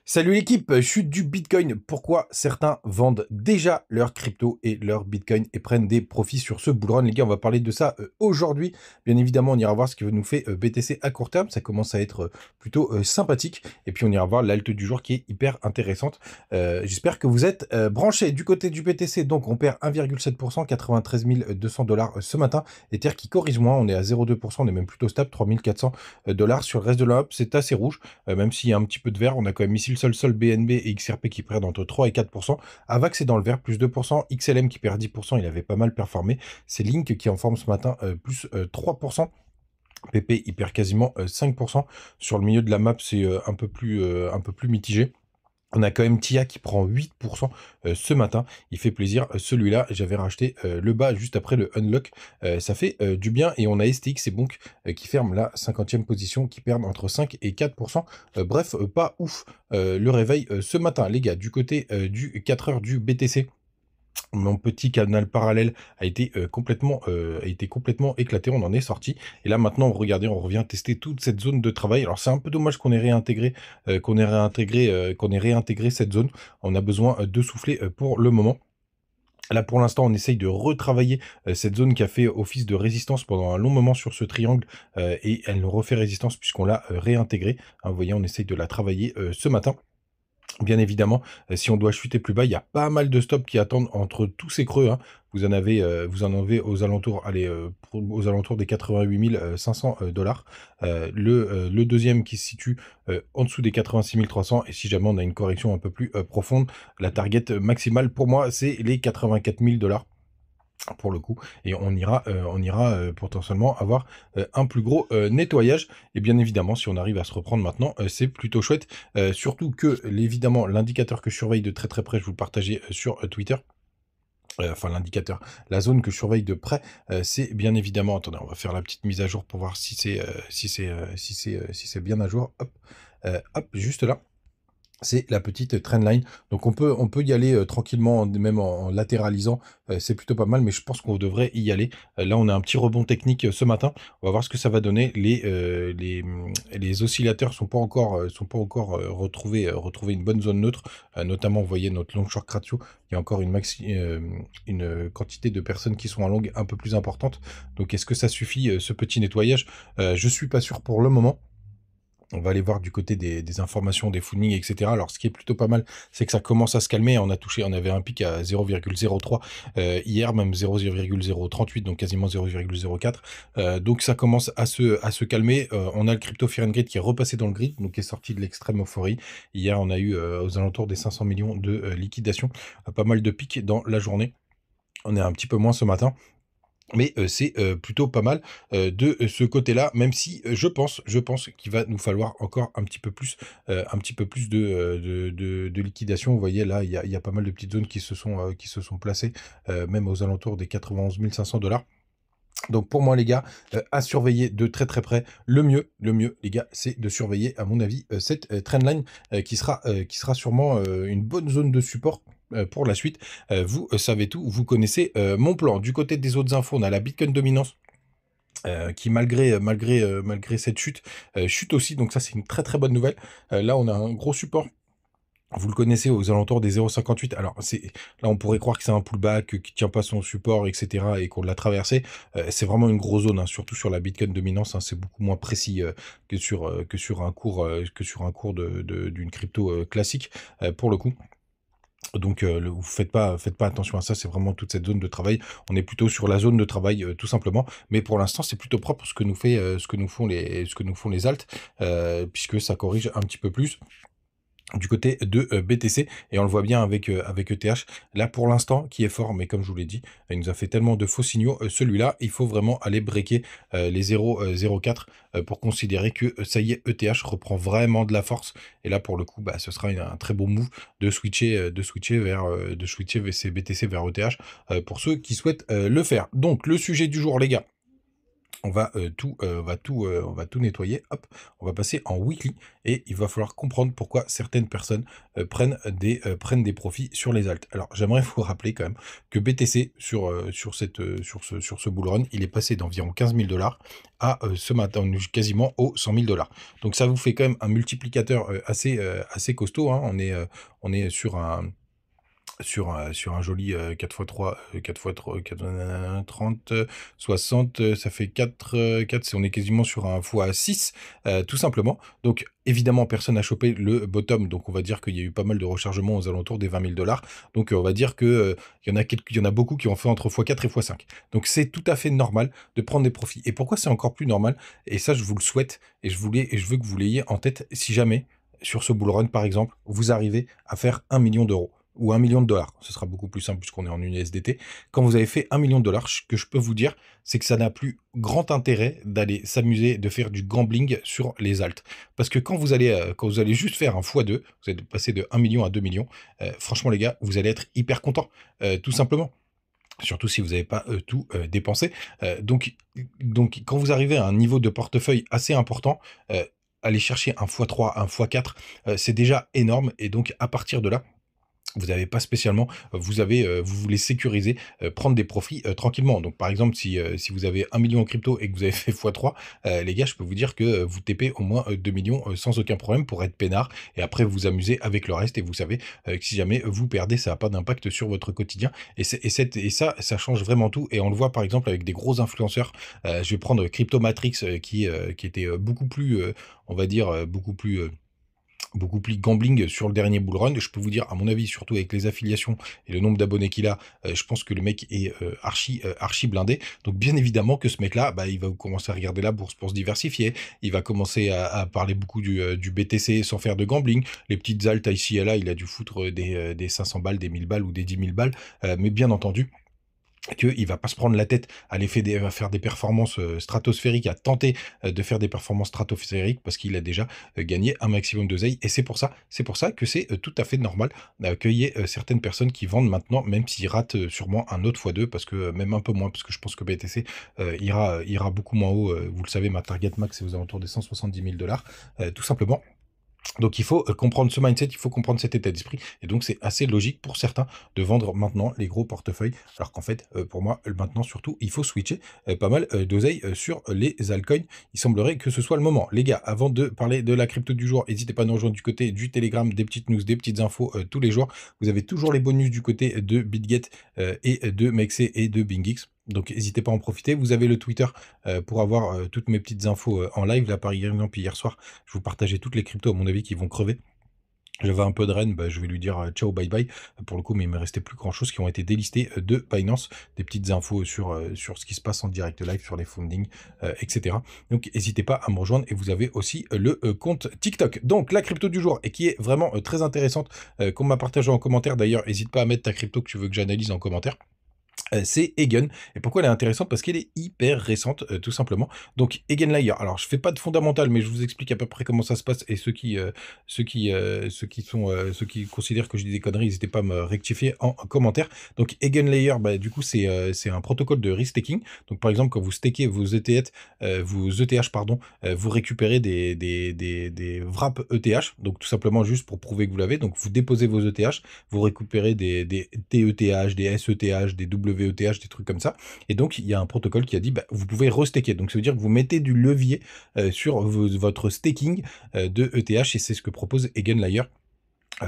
Salut l'équipe, chute du Bitcoin. Pourquoi certains vendent déjà leur crypto et leur Bitcoin et prennent des profits sur ce bull run? Les gars, on va parler de ça aujourd'hui. Bien évidemment, on ira voir ce que nous fait BTC à court terme. Ça commence à être plutôt sympathique. Et puis, on ira voir l'alt du jour qui est hyper intéressante. J'espère que vous êtes branchés du côté du BTC. Donc, on perd 1,7%, 93 200 dollars ce matin. Ether qui corrige moins, on est à 0,2%, on est même plutôt stable, 3400 dollars. Sur le reste de la hop, c'est assez rouge. Même s'il y a un petit peu de vert, on a quand même ici le sol BNB et XRP qui perdent entre 3 et 4%. Avax est dans le vert, plus 2%. XLM qui perd 10%, il avait pas mal performé. C'est Link qui est en forme ce matin, plus 3%. PP, il perd quasiment 5%. Sur le milieu de la map, c'est un peu plus mitigé. On a quand même Tia qui prend 8% ce matin. Il fait plaisir. Celui-là, j'avais racheté le bas juste après le unlock. Ça fait du bien. Et on a STX et Bonk qui ferme la 50e position, qui perdent entre 5 et 4%. Bref, pas ouf le réveil ce matin. Les gars, du côté du 4 heures du BTC. Mon petit canal parallèle a été complètement éclaté, on en est sorti. Et là maintenant, regardez, on revient tester toute cette zone de travail. Alors c'est un peu dommage qu'on ait réintégré cette zone. On a besoin de souffler pour le moment. Là, pour l'instant, on essaye de retravailler cette zone qui a fait office de résistance pendant un long moment sur ce triangle et elle nous refait résistance puisqu'on l'a réintégrée. Hein, vous voyez, on essaye de la travailler ce matin. Bien évidemment, si on doit chuter plus bas, il y a pas mal de stops qui attendent entre tous ces creux, hein. Vous en avez aux alentours, allez, aux alentours des 88 500 dollars. Le deuxième qui se situe en dessous des 86 300. Et si jamais on a une correction un peu plus profonde, la target maximale pour moi, c'est les 84 000 dollars. Pour le coup, et on ira potentiellement avoir un plus gros nettoyage. Et bien évidemment, si on arrive à se reprendre maintenant, c'est plutôt chouette. Surtout que, évidemment, l'indicateur que je surveille de très très près, je vous le partageais sur Twitter. Enfin, l'indicateur, la zone que je surveille de près, c'est bien évidemment. Attendez, on va faire la petite mise à jour pour voir si c'est bien à jour. Hop, hop, juste là. C'est la petite trendline. Donc on peut y aller tranquillement, même en latéralisant. C'est plutôt pas mal, mais je pense qu'on devrait y aller. Là, on a un petit rebond technique ce matin. On va voir ce que ça va donner. Les oscillateurs sont pas encore retrouvé une bonne zone neutre. Notamment, vous voyez notre long short ratio. Il y a encore une quantité de personnes qui sont en long un peu plus importante. Donc est-ce que ça suffit ce petit nettoyage? Je suis pas sûr pour le moment. On va aller voir du côté des informations, des footings, etc. Alors, ce qui est plutôt pas mal, c'est que ça commence à se calmer. On avait un pic à 0,03 hier, même 0,038, donc quasiment 0,04. Donc, ça commence à se calmer. On a le crypto Fear and Greed qui est repassé dans le grid, donc qui est sorti de l'extrême euphorie. Hier, on a eu aux alentours des 500 millions de liquidations, pas mal de pics dans la journée. On est un petit peu moins ce matin. Mais c'est plutôt pas mal de ce côté-là, même si je pense qu'il va nous falloir encore un petit peu plus de liquidation. Vous voyez là, il y a pas mal de petites zones qui se sont placées, même aux alentours des 91 500 dollars. Donc pour moi les gars, à surveiller de très très près. Le mieux les gars, c'est de surveiller à mon avis cette trendline qui sera sûrement une bonne zone de support pour la suite. Vous savez tout, vous connaissez mon plan. Du côté des autres infos, on a la Bitcoin dominance. Qui malgré cette chute, chute aussi, donc ça c'est une très très bonne nouvelle. Là on a un gros support. Vous le connaissez aux alentours des 0,58. Alors là on pourrait croire que c'est un pullback qui tient pas son support, etc. et qu'on l'a traversé. C'est vraiment une grosse zone, hein, surtout sur la Bitcoin dominance. Hein, c'est beaucoup moins précis que sur un cours d'une crypto classique pour le coup. Donc, vous faites pas attention à ça, c'est vraiment toute cette zone de travail. On est plutôt sur la zone de travail, tout simplement. Mais pour l'instant, c'est plutôt propre ce que nous font les alts, puisque ça corrige un petit peu plus du côté de BTC, et on le voit bien avec ETH là pour l'instant qui est fort, mais comme je vous l'ai dit, il nous a fait tellement de faux signaux. Celui-là, il faut vraiment aller breaker les 0,04 pour considérer que ça y est, ETH reprend vraiment de la force. Et là pour le coup, bah, ce sera un très bon move de switcher ces BTC vers ETH pour ceux qui souhaitent le faire. Donc le sujet du jour les gars, on va tout nettoyer. Hop, on va passer en weekly et il va falloir comprendre pourquoi certaines personnes prennent des profits sur les alts. Alors, j'aimerais vous rappeler quand même que BTC sur ce bull run, il est passé d'environ 15 000 $ à ce matin quasiment aux 100 000 $. Donc, ça vous fait quand même un multiplicateur assez costaud, hein. On est sur un joli 4 x 3, 4 x 3, 4, 30, 60, ça fait 4, on est quasiment sur un x6, tout simplement. Donc, évidemment, personne n'a chopé le bottom, donc on va dire qu'il y a eu pas mal de rechargements aux alentours des 20 000 $. Donc, on va dire que il y en a beaucoup qui ont fait entre x4 et x5. Donc, c'est tout à fait normal de prendre des profits. Et pourquoi c'est encore plus normal? Et ça, je vous le souhaite, et je veux que vous l'ayez en tête si jamais, sur ce bull run, par exemple, vous arrivez à faire 1 million d'euros ou 1 million de dollars. Ce sera beaucoup plus simple puisqu'on est en USDT. Quand vous avez fait 1 million de dollars, ce que je peux vous dire, c'est que ça n'a plus grand intérêt d'aller s'amuser, de faire du gambling sur les alts. Parce que quand vous allez juste faire un x2, vous allez passer de 1 million à 2 millions, franchement les gars, vous allez être hyper content, tout simplement. Surtout si vous n'avez pas tout dépensé. Donc, quand vous arrivez à un niveau de portefeuille assez important, aller chercher un x3, un x4, c'est déjà énorme. Et donc, à partir de là, vous n'avez pas spécialement, vous voulez sécuriser, prendre des profits tranquillement. Donc, par exemple, si vous avez 1 million en crypto et que vous avez fait x3, les gars, je peux vous dire que vous TP au moins 2 millions sans aucun problème pour être peinard. Et après, vous amusez avec le reste. Et vous savez que si jamais vous perdez, ça n'a pas d'impact sur votre quotidien. Et ça change vraiment tout. Et on le voit, par exemple, avec des gros influenceurs. Je vais prendre Crypto Matrix qui était beaucoup plus, on va dire, beaucoup plus gambling sur le dernier bull run. Je peux vous dire, à mon avis, surtout avec les affiliations et le nombre d'abonnés qu'il a, je pense que le mec est archi blindé. Donc, bien évidemment que ce mec-là, bah, il va commencer à regarder la bourse pour se diversifier. Il va commencer à parler beaucoup du BTC sans faire de gambling. Les petites altes ici et là, il a dû foutre des 500 balles, des 1000 balles ou des 10 000 balles. Mais bien entendu, qu'il va pas se prendre la tête à faire des performances stratosphériques, à tenter de faire des performances stratosphériques parce qu'il a déjà gagné un maximum d'oseille. Et c'est pour ça que c'est tout à fait normal qu'il y ait certaines personnes qui vendent maintenant, même s'ils ratent sûrement un autre x2, parce que même un peu moins, parce que je pense que BTC ira beaucoup moins haut. Vous le savez, ma target max est aux alentours des 170 000 $, tout simplement. Donc il faut comprendre ce mindset, il faut comprendre cet état d'esprit, et donc c'est assez logique pour certains de vendre maintenant les gros portefeuilles, alors qu'en fait, pour moi, maintenant surtout, il faut switcher pas mal d'oseille sur les altcoins. Il semblerait que ce soit le moment. Les gars, avant de parler de la crypto du jour, n'hésitez pas à nous rejoindre du côté du Telegram, des petites news, des petites infos tous les jours. Vous avez toujours les bonus du côté de BitGet et de Mexe et de BingX. Donc, n'hésitez pas à en profiter. Vous avez le Twitter pour avoir toutes mes petites infos en live. Là, par exemple, hier soir, je vous partageais toutes les cryptos, à mon avis, qui vont crever. J'avais un peu de reine, bah, je vais lui dire ciao, bye bye. Pour le coup, mais il me restait plus grand chose qui ont été délistées de Binance, des petites infos sur ce qui se passe en direct live, sur les fundings, etc. Donc, n'hésitez pas à me rejoindre et vous avez aussi le compte TikTok. Donc, la crypto du jour et qui est vraiment très intéressante, qu'on m'a partagé en commentaire. D'ailleurs, n'hésite pas à mettre ta crypto que tu veux que j'analyse en commentaire. C'est Egan. Et pourquoi elle est intéressante? Parce qu'elle est hyper récente, tout simplement. Donc, Egan Layer. Alors, je fais pas de fondamental, mais je vous explique à peu près comment ça se passe. Et ceux qui considèrent que je dis des conneries, n'hésitez pas à me rectifier en commentaire. Donc, Egan Layer, bah, du coup, c'est un protocole de restaking. Donc, par exemple, quand vous stakez vos ETH, pardon, vous récupérez des wraps ETH. Donc, tout simplement juste pour prouver que vous l'avez. Donc, vous déposez vos ETH, vous récupérez des TETH, des SETH, des WETH, des trucs comme ça. Et donc, il y a un protocole qui a dit, bah, vous pouvez restaker. Donc, ça veut dire que vous mettez du levier sur votre staking de ETH, et c'est ce que propose Eigenlayer.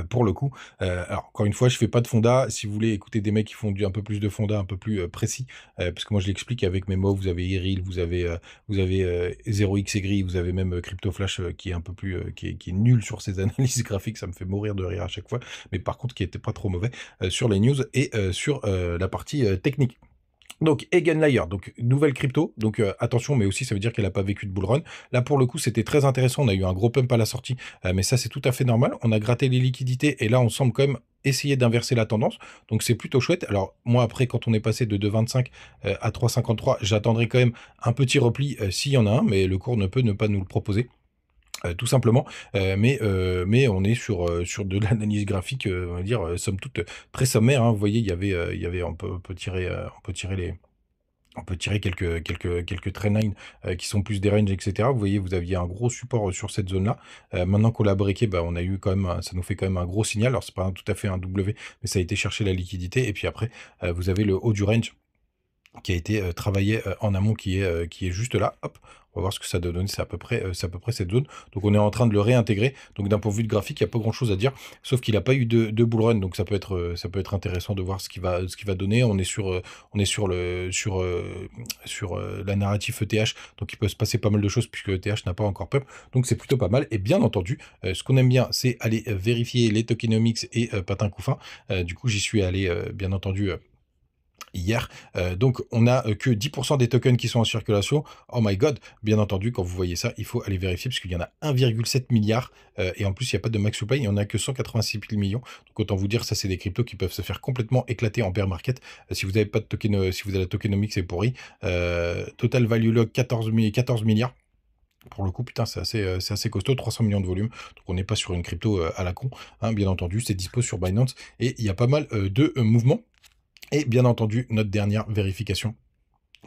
Pour le coup, alors encore une fois, je fais pas de fonda. Si vous voulez écouter des mecs qui font un peu plus de fonda, un peu plus précis, parce que moi je l'explique avec mes mots. Vous avez Iril, vous avez 0x Egri, vous avez même Crypto Flash qui est un peu plus, qui est nul sur ses analyses graphiques. Ça me fait mourir de rire à chaque fois, mais par contre qui était pas trop mauvais sur les news et sur la partie technique. Donc, Eigenlayer, donc nouvelle crypto, donc attention, mais aussi ça veut dire qu'elle n'a pas vécu de bull run. Là, pour le coup, c'était très intéressant, on a eu un gros pump à la sortie, mais ça, c'est tout à fait normal. On a gratté les liquidités, et là, on semble quand même essayer d'inverser la tendance, donc c'est plutôt chouette. Alors, moi, après, quand on est passé de 2,25 à 3,53, j'attendrai quand même un petit repli s'il y en a un, mais le cours ne peut ne pas nous le proposer. Tout simplement, mais on est sur de l'analyse graphique, on va dire, somme toute très sommaire, hein. Vous voyez, il y avait, on peut tirer les On peut tirer quelques trendlines qui sont plus des ranges, etc. Vous voyez, vous aviez un gros support sur cette zone-là. Maintenant qu'on l'a breaké, bah, on a eu quand même, ça nous fait quand même un gros signal. Alors, c'est pas tout à fait un W, mais ça a été chercher la liquidité. Et puis après, vous avez le haut du range qui a été travaillé en amont, qui est juste là. Hop, on va voir ce que ça donne. C'est à peu près cette zone. Donc on est en train de le réintégrer. Donc d'un point de vue de graphique, il n'y a pas grand chose à dire, sauf qu'il n'a pas eu de bull run. Donc ça peut être intéressant de voir ce qu'il va donner. On est sur la narrative ETH, donc il peut se passer pas mal de choses puisque ETH n'a pas encore pump. Donc c'est plutôt pas mal. Et bien entendu, ce qu'on aime bien, c'est aller vérifier les tokenomics et Patin Couffin. Du coup, j'y suis allé, bien entendu, hier. Donc, on a que 10% des tokens qui sont en circulation. Oh my god, bien entendu, quand vous voyez ça, il faut aller vérifier parce qu'il y en a 1,7 milliard et en plus, il n'y a pas de max supply, il n'y en a que 186 millions. Donc, autant vous dire, ça, c'est des cryptos qui peuvent se faire complètement éclater en bear market. Si vous n'avez pas de token, si vous avez la tokenomics, c'est pourri. Total value log 14 milliards. Pour le coup, putain, c'est assez costaud, 300 millions de volume. Donc, on n'est pas sur une crypto à la con, hein, bien entendu. C'est dispo sur Binance et il y a pas mal de mouvements. Et bien entendu, notre dernière vérification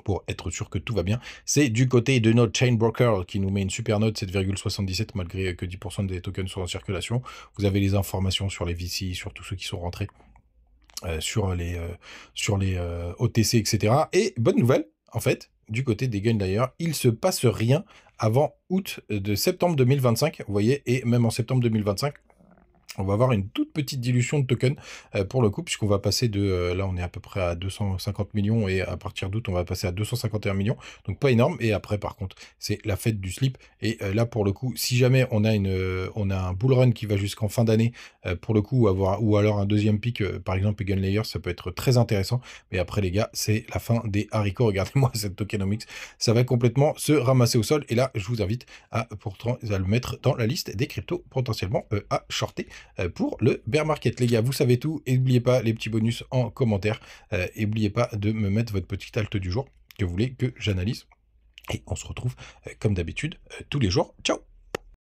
pour être sûr que tout va bien, c'est du côté de notre chain broker qui nous met une super note 7,77 malgré que 10% des tokens sont en circulation. Vous avez les informations sur les VC, sur tous ceux qui sont rentrés, sur les OTC, etc. Et bonne nouvelle, en fait, du côté des gains d'ailleurs, il se passe rien avant septembre 2025, vous voyez, et même en septembre 2025, on va avoir une toute petite dilution de tokens pour le coup, puisqu'on va passer là on est à peu près à 250 millions et à partir d'août on va passer à 251 millions, donc pas énorme. Et après par contre c'est la fête du slip et là pour le coup si jamais on a un bull run qui va jusqu'en fin d'année pour le coup, ou alors un deuxième pic par exemple Egan Layers, ça peut être très intéressant. Mais après les gars, c'est la fin des haricots. Regardez-moi cette tokenomics, ça va complètement se ramasser au sol et là je vous invite à le mettre dans la liste des cryptos potentiellement à shorter pour le bear market. Les gars, vous savez tout. Et n'oubliez pas les petits bonus en commentaire. Et n'oubliez pas de me mettre votre petit alt du jour que vous voulez que j'analyse. Et on se retrouve comme d'habitude tous les jours. Ciao!